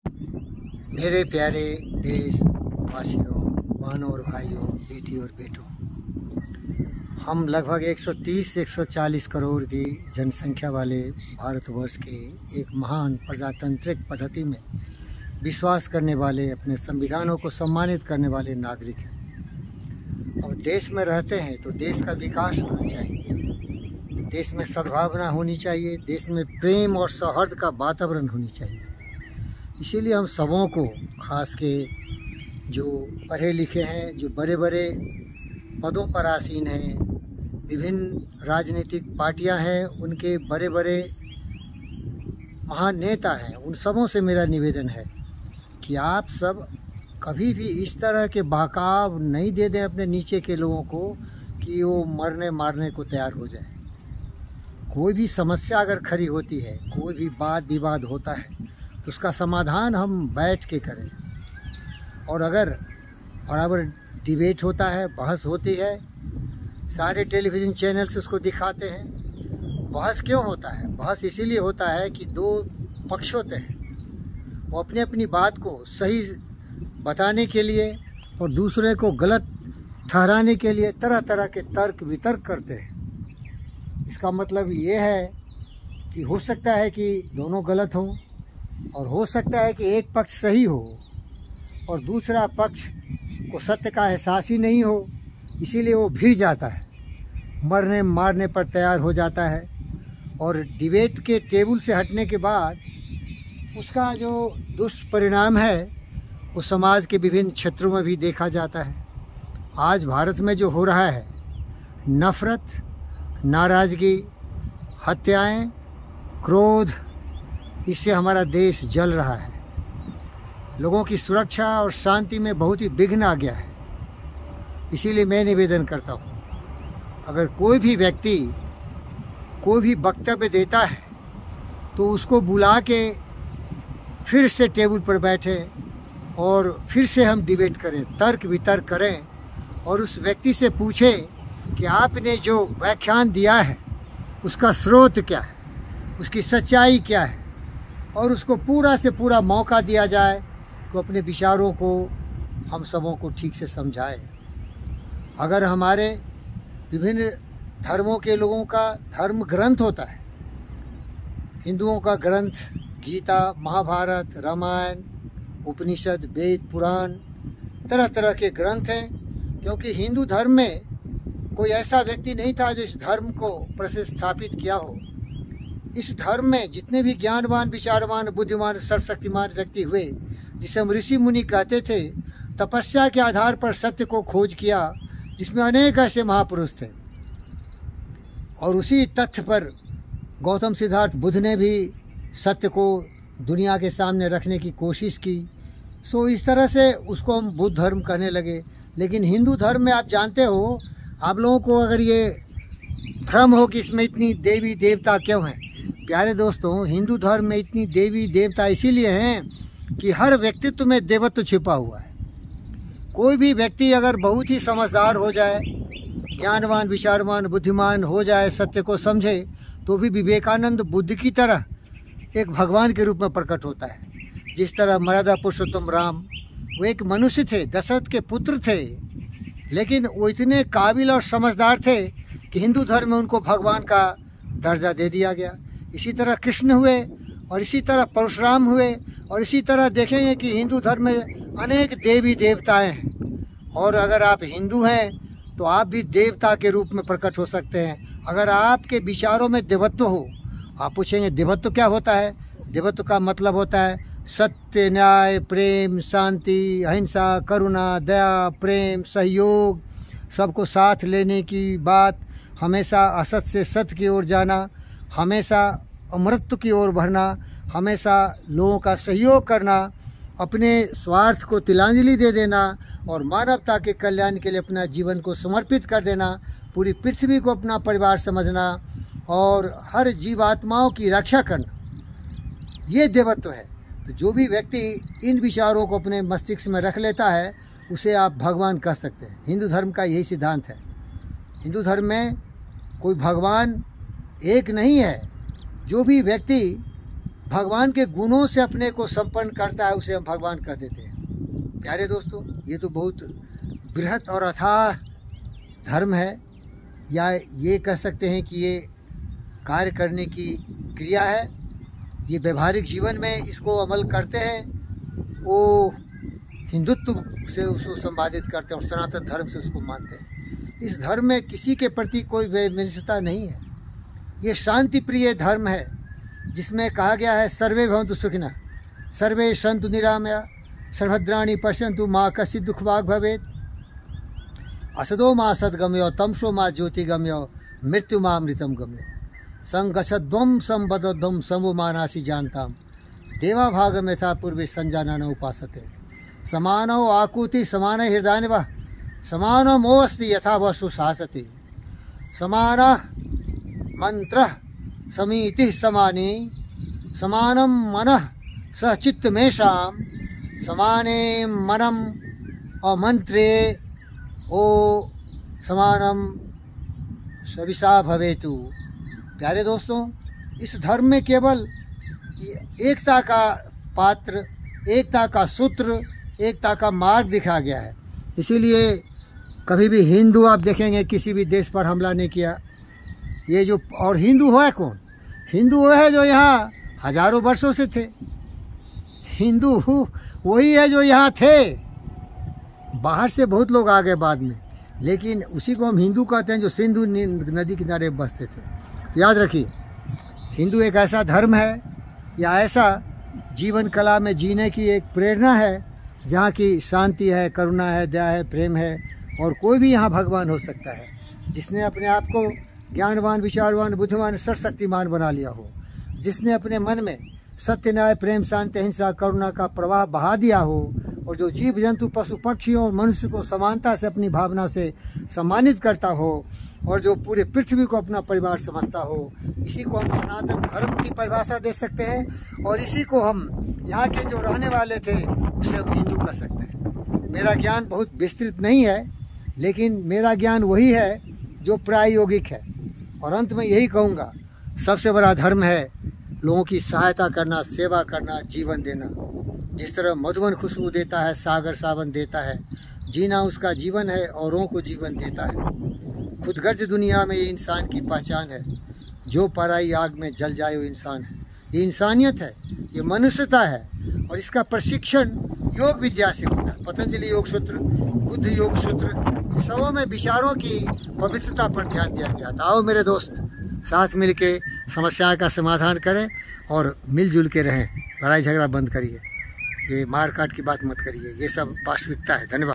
मेरे प्यारे देशवासियों, बहनों और भाइयों, बेटी और बेटों, हम लगभग 130-140 करोड़ की जनसंख्या वाले भारतवर्ष के एक महान प्रजातांत्रिक पद्धति में विश्वास करने वाले, अपने संविधानों को सम्मानित करने वाले नागरिक हैं। और देश में रहते हैं तो देश का विकास होना चाहिए, देश में सद्भावना होनी चाहिए, देश में प्रेम और सौहार्द का वातावरण होनी चाहिए। इसीलिए हम सबों को, खास के जो पढ़े लिखे हैं, जो बड़े बड़े पदों पर आसीन हैं, विभिन्न राजनीतिक पार्टियां हैं, उनके बड़े बड़े महान नेता हैं, उन सबों से मेरा निवेदन है कि आप सब कभी भी इस तरह के बहकाव नहीं दे दें अपने नीचे के लोगों को कि वो मरने मारने को तैयार हो जाए। कोई भी समस्या अगर खड़ी होती है, कोई भी वाद विवाद होता है, तो उसका समाधान हम बैठ के करें। और अगर बराबर डिबेट होता है, बहस होती है, सारे टेलीविज़न चैनल से उसको दिखाते हैं। बहस क्यों होता है? बहस इसीलिए होता है कि दो पक्ष होते हैं, वो अपनी अपनी बात को सही बताने के लिए और दूसरे को गलत ठहराने के लिए तरह तरह के तर्क वितर्क करते हैं। इसका मतलब ये है कि हो सकता है कि दोनों गलत हों, और हो सकता है कि एक पक्ष सही हो और दूसरा पक्ष को सत्य का एहसास ही नहीं हो, इसीलिए वो भिड़ जाता है, मरने मारने पर तैयार हो जाता है। और डिबेट के टेबल से हटने के बाद उसका जो दुष्परिणाम है वो समाज के विभिन्न क्षेत्रों में भी देखा जाता है। आज भारत में जो हो रहा है, नफरत, नाराज़गी, हत्याएं, क्रोध, इससे हमारा देश जल रहा है। लोगों की सुरक्षा और शांति में बहुत ही विघ्न आ गया है। इसीलिए मैं निवेदन करता हूँ, अगर कोई भी व्यक्ति कोई भी वक्तव्य देता है तो उसको बुला के फिर से टेबल पर बैठे और फिर से हम डिबेट करें, तर्क वितर्क करें, और उस व्यक्ति से पूछें कि आपने जो व्याख्यान दिया है उसका स्रोत क्या है, उसकी सच्चाई क्या है, और उसको पूरा से पूरा मौका दिया जाए कि अपने विचारों को हम सबों को ठीक से समझाए। अगर हमारे विभिन्न धर्मों के लोगों का धर्म ग्रंथ होता है, हिंदुओं का ग्रंथ गीता, महाभारत, रामायण, उपनिषद, वेद, पुराण, तरह तरह के ग्रंथ हैं, क्योंकि हिंदू धर्म में कोई ऐसा व्यक्ति नहीं था जो इस धर्म को प्रतिस्थापित किया हो। इस धर्म में जितने भी ज्ञानवान, विचारवान, बुद्धिमान, सर्वशक्तिमान व्यक्ति हुए, जिसे हम ऋषि मुनि कहते थे, तपस्या के आधार पर सत्य को खोज किया, जिसमें अनेक ऐसे महापुरुष थे। और उसी तथ्य पर गौतम सिद्धार्थ बुद्ध ने भी सत्य को दुनिया के सामने रखने की कोशिश की। सो इस तरह से उसको हम बुद्ध धर्म कहने लगे। लेकिन हिंदू धर्म में आप जानते हो, आप लोगों को अगर ये भ्रम हो कि इसमें इतनी देवी देवता क्यों हैं, प्यारे दोस्तों, हिंदू धर्म में इतनी देवी देवता इसीलिए हैं कि हर व्यक्तित्व में देवत्व छिपा हुआ है। कोई भी व्यक्ति अगर बहुत ही समझदार हो जाए, ज्ञानवान, विचारवान, बुद्धिमान हो जाए, सत्य को समझे, तो भी विवेकानंद बुद्ध की तरह एक भगवान के रूप में प्रकट होता है। जिस तरह मर्यादा पुरुषोत्तम राम, वो एक मनुष्य थे, दशरथ के पुत्र थे, लेकिन वो इतने काबिल और समझदार थे कि हिंदू धर्म में उनको भगवान का दर्जा दे दिया गया। इसी तरह कृष्ण हुए, और इसी तरह परशुराम हुए, और इसी तरह देखेंगे कि हिंदू धर्म में अनेक देवी देवताएं हैं। और अगर आप हिंदू हैं तो आप भी देवता के रूप में प्रकट हो सकते हैं, अगर आपके विचारों में देवत्व हो। आप पूछेंगे देवत्व क्या होता है? देवत्व का मतलब होता है सत्य, न्याय, प्रेम, शांति, अहिंसा, करुणा, दया, प्रेम, सहयोग, सबको साथ लेने की बात, हमेशा असत से सत्य की ओर जाना, हमेशा अमृत की ओर बढ़ना, हमेशा लोगों का सहयोग करना, अपने स्वार्थ को तिलांजलि दे देना और मानवता के कल्याण के लिए अपना जीवन को समर्पित कर देना, पूरी पृथ्वी को अपना परिवार समझना और हर जीवात्माओं की रक्षा करना, ये देवत्व है। तो जो भी व्यक्ति इन विचारों को अपने मस्तिष्क में रख लेता है, उसे आप भगवान कह सकते हैं। हिंदू धर्म का यही सिद्धांत है। हिंदू धर्म में कोई भगवान एक नहीं है। जो भी व्यक्ति भगवान के गुणों से अपने को संपन्न करता है उसे हम भगवान कह देते हैं। प्यारे दोस्तों, ये तो बहुत बृहत और अथाह धर्म है, या ये कह सकते हैं कि ये कार्य करने की क्रिया है। ये व्यवहारिक जीवन में इसको अमल करते हैं, वो हिंदुत्व से उसको संपादित करते हैं और सनातन धर्म से उसको मानते हैं। इस धर्म में किसी के प्रति कोई वैमनस्यता नहीं है। ये शांति प्रिय धर्म है, जिसमें कहा गया है सर्वे भवन्तु सुखिनः सर्वे सन्तु निरामया सर्वभद्राणि पश्यन्तु मा कश्चित् दुःखभाग् भवेत् असतो मा सद्गमयो तमसो मा ज्योतिगमयो मृत्यु मा अमृतं गमयो संगच्छध्वं संवदध्वं समो मानासि जानतां देवा भागम यथा पूर्वे संजानन उपासते समानो आकुति समान हृदयान्व समानो मोऽस्ति यथा वसु शासते समानः मंत्र समीति समाने समानं मनः स चित्तमेषां समाने मनम अमंत्रे ओ समानम सविशा भवेतु। प्यारे दोस्तों, इस धर्म में केवल एकता का पात्र, एकता का सूत्र, एकता का मार्ग दिखाया गया है। इसीलिए कभी भी हिंदू आप देखेंगे किसी भी देश पर हमला नहीं किया। ये जो और हिंदू है कौन? हिंदू वो है जो यहाँ हजारों वर्षों से थे। हिंदू वही है जो यहाँ थे। बाहर से बहुत लोग आ गए बाद में, लेकिन उसी को हम हिंदू कहते हैं जो सिंधु नदी किनारे बसते थे। याद रखिए, हिंदू एक ऐसा धर्म है या ऐसा जीवन कला में जीने की एक प्रेरणा है जहाँ की शांति है, करुणा है, दया है, प्रेम है, और कोई भी यहाँ भगवान हो सकता है। जिसने अपने आप को ज्ञानवान, विचारवान, बुद्धिमान, सर्वशक्तिमान बना लिया हो, जिसने अपने मन में सत्य, न्याय, प्रेम, शांति, अहिंसा, करुणा का प्रवाह बहा दिया हो, और जो जीव जंतु, पशु पक्षियों और मनुष्य को समानता से अपनी भावना से सम्मानित करता हो, और जो पूरे पृथ्वी को अपना परिवार समझता हो, इसी को हम सनातन धर्म की परिभाषा दे सकते हैं। और इसी को हम यहाँ के जो रहने वाले थे उसे हम हिंदू कह सकते हैं। मेरा ज्ञान बहुत विस्तृत नहीं है, लेकिन मेरा ज्ञान वही है जो प्रायोगिक है। और अंत में यही कहूँगा, सबसे बड़ा धर्म है लोगों की सहायता करना, सेवा करना, जीवन देना। जिस तरह मधुबन खुशबू देता है, सागर सावन देता है, जीना उसका जीवन है, औरों को जीवन देता है। खुदगर्ज दुनिया में ये इंसान की पहचान है। जो पराई आग में जल जाए वो इंसान है। ये इंसानियत है, ये मनुष्यता है, और इसका प्रशिक्षण योग विद्या से होता है। पतंजलि योग सूत्र, बुद्ध योग सूत्र, इन सबों में विचारों की पवित्रता पर ध्यान दिया गया था। आओ मेरे दोस्त, साथ मिल के समस्या का समाधान करें और मिलजुल के रहें। लड़ाई झगड़ा बंद करिए, ये मार काट की बात मत करिए। ये सब वास्तविकता है। धन्यवाद।